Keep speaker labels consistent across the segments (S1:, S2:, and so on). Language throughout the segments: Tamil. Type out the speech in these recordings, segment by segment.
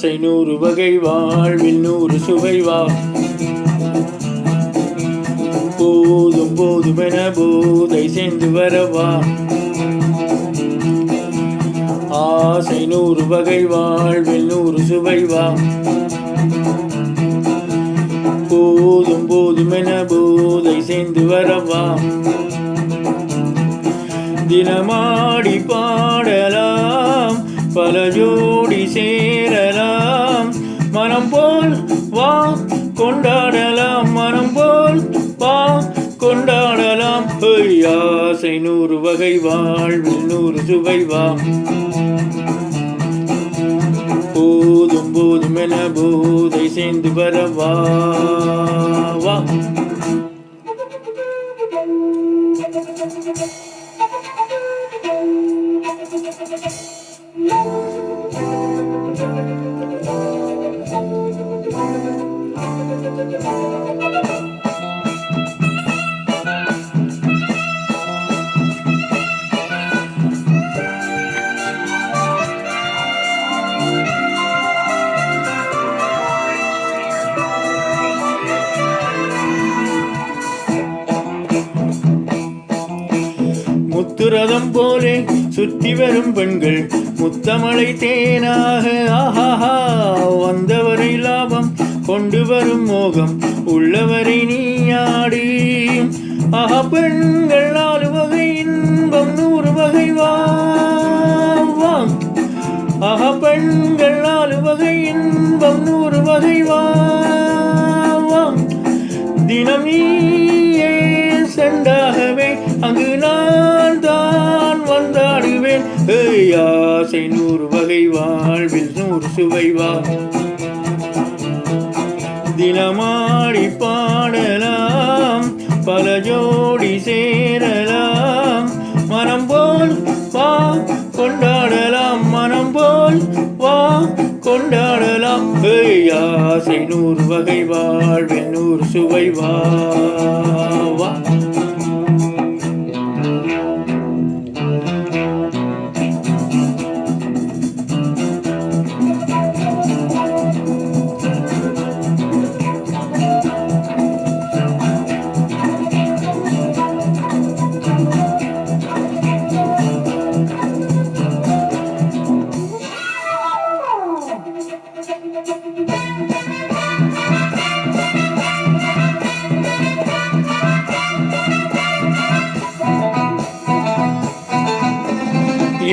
S1: ஆசை 100 வகை வாழ்வில் 100 சுவை வா. போதும் போதுமென போதை சேர்ந்து வரவா. ஆசை 100 வகை வாழ்வில் 100 சுவை வா. போதும் போதுமென போதை சேர்ந்து வரவா. தினமாடி பாடலாம் பல ஜோடி சேரலாம். மனம் போல் வா கொண்டாடலாம். மனம் போல் வா கொண்டாடலாம். ஆசை 100 வகை வாழ்வில் 100 சுவை வா. போதும் போதுமென போதை சேர்ந்து வரவா. வா. முத்துரதம் போலே சுற்றி வரும் பெண்கள் முத்தமலை தேனாக. ஆஹாஹா வந்தவரை லாபம் கொண்டு வரும் மோகம் உள்ளவரை நீயாடி. ஆஹா பெண்கள் 4 வகை இன்பம் 100 வகை வா. ஆஹா பெண்கள் 4 வகை இன்பம் 100 வகை வா. தினம் நீயே சென்றாகவே அங்கு நான் தான் வந்தாடுவேன். ஆசை 100 வகை வாழ்வில் 100 சுவை வா. தினமாடி பாடலாம் பல ஜோடி சேரலாம். மனம் போல் வா கொண்டாடலாம். மனம் போல் வா கொண்டாடலாம். ஆசை 100 வகை வாழ்வில் 100 சுவை வா.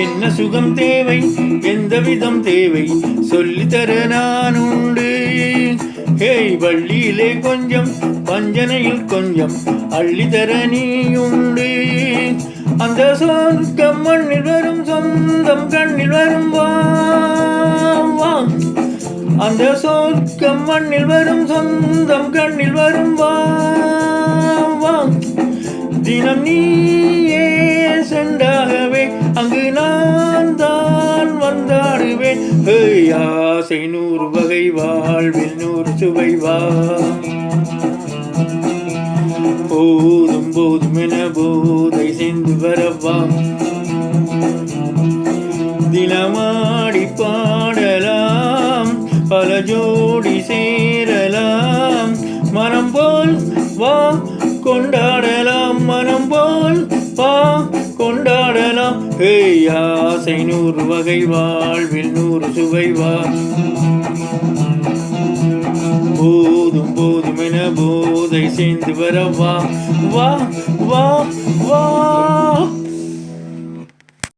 S1: என்ன சுகம் தேவை எந்த விதம் தேவை சொல்லித்தர நான் உண்டு. வள்ளியிலே கொஞ்சம் வஞ்சனையில் கொஞ்சம் அள்ளித்தர நீ உண்டு. அந்த சொர்க்கம் மண்ணில் வரும் சொந்தம் கண்ணில் வரும் வா. அந்த சொர்க்கம் மண்ணில் வரும் சொந்தம் கண்ணில் வரும் வா. தினம் நீயே சென்றாகவே அங்கு நான் தான் வந்தாடுவேன். ஆசை 100 வகை வாழ்வில் 100 சுவை வா. போதும் போதுமென போதை சேர்ந்து வரவா. தினமாடி பாடலாம் பல ஜோடி சேரலாம். மனம் போல் வா கொண்டாடலாம். மனம் போல் வா கொண்டாடலாம். ஆசை 100 வகை வாழ்வில் 100 சுவை வா. போதும் போதுமென போதை சேர்ந்து வரவா. வா வா வா.